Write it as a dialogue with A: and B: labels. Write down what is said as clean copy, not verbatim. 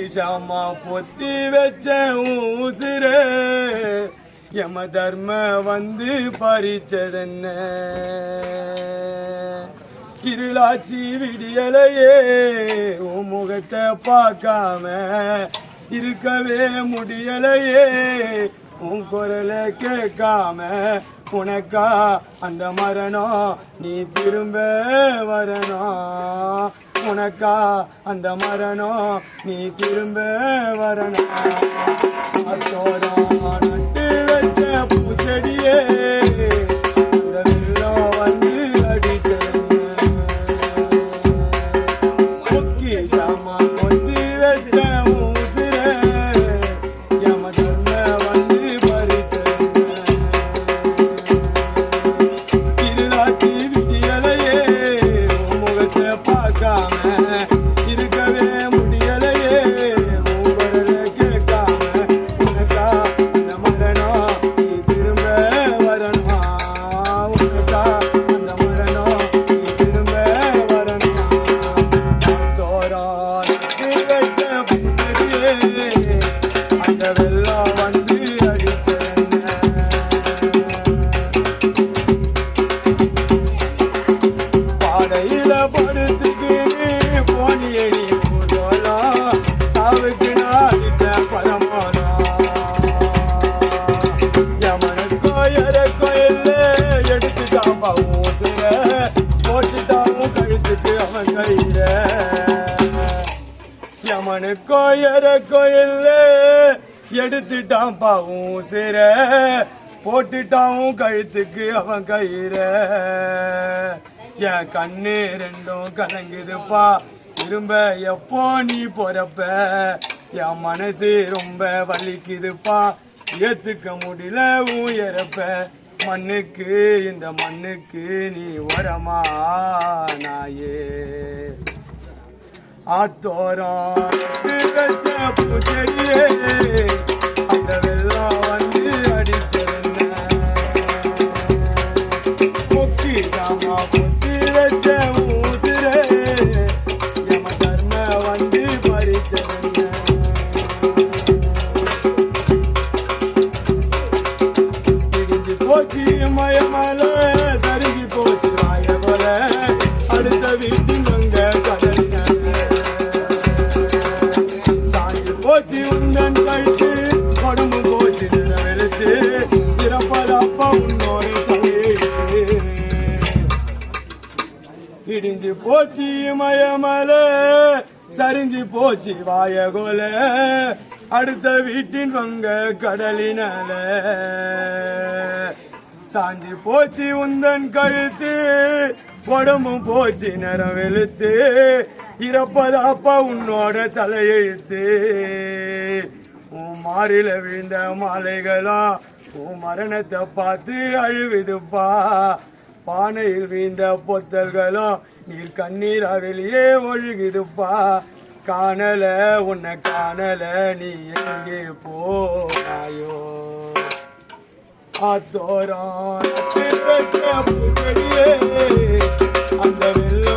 A: பொக்கிஷமா பொத்தி வச்ச ஊசுரே யம தர்ம வந்து பறிச்சதென்ன இருளாச்சி விடியலையே உன் முகத்தை பார்க்காம இருக்கவே முடியலையே உன் குரலை கேட்காம உனக்கா அந்த மரணம் நீ திரும்ப வரணும் உனக்கா அந்த மரணம் நீ திரும்ப வரணும் அத்தோரம் நட்டு வச்ச பூச்செடியே அந்த வெள்ளம் வந்து அடிச்சது பொக்கிஷமா பொத்தி வச்ச ஊசுரே யம தர்ம வந்து பறிச்சது இருளாச்சி விடியலையே உன் முகத்தை பார்க்காம இருக்கவே முடியலையே உன் குரலை கேட்காம உனக்கா அந்த மரணம் நீ திரும்ப வரணும் உனக்கா அந்த மரணம் நீ திரும்ப வரணும் தோரம் வச்ச பூச்செடியே அந்த வெள்ளம் வந்து அடிச்சென்ன பாடையில படுத்துக்கு போனியடி போலாம் சாவுக்கு நாடிச்ச பரமானம் யமனுக்கோ இறக்கோ இல்ல எடுத்துட்டான் ஊசுர போட்டுட்டாவும் கழுத்துக்கு அவன் கையில யமனுக்கோ இறக்கோ இல்ல எடுத்துட்டான் ஊசுர போட்டுட்டாவும் கழுத்துக்கு அவன் கையில என் கண்ணு ரெண்டும் கலங்குதுப்பா திரும்ப எப்போ நீ போறப்ப என் மனசு ரொம்ப வலிக்குதுப்பா ஏத்துக்க முடியல உயரப்ப மண்ணுக்கு இந்த மண்ணுக்கு நீ வரமா நாயே ஆத்தோரம் வச்ச பூச்செடியே அந்த வெள்ளம் வந்து அடிச்சென்ன பொக்கிஷமா பொத்தி வச்ச ஊசுரே யம தர்ம வந்து பறிச்சதென்ன இடிஞ்சு போச்சு மயமல சரிஞ்சு போச்சு வாய போல அடுத்த வீட்டில் அங்க கடல் சாஞ்சு போச்சு உந்தன் கழுத்து உடம்பு போச்சு வெளுத்து இறப்பதப்பா உன்னோட தலையெழுத்து இடிஞ்சு போச்சு மயமல சரிஞ்சு போச்சு வாயகோல அடுத்த வீட்டின் வங்க கடலினால சாஞ்சி போச்சு உந்தன் கழுத்து உடம்பும் போச்சு நிறம் வெளுத்து இறப்பதாப்பா உன்னோட தலையெழுத்து உன் மாறில விழுந்த மாலைகளா உன் மரணத்தை பார்த்து அழுவிதுப்பா பானையில் வீழ்ந்த பொத்தல்களோ நீர் கண்ணீரா வெளியே ஒழுகுதுப்பா காணல உன்னை காணல நீ எங்கே போனாயோ ஆத்தோரம் பூச்செடியே அந்த வெள்ளம்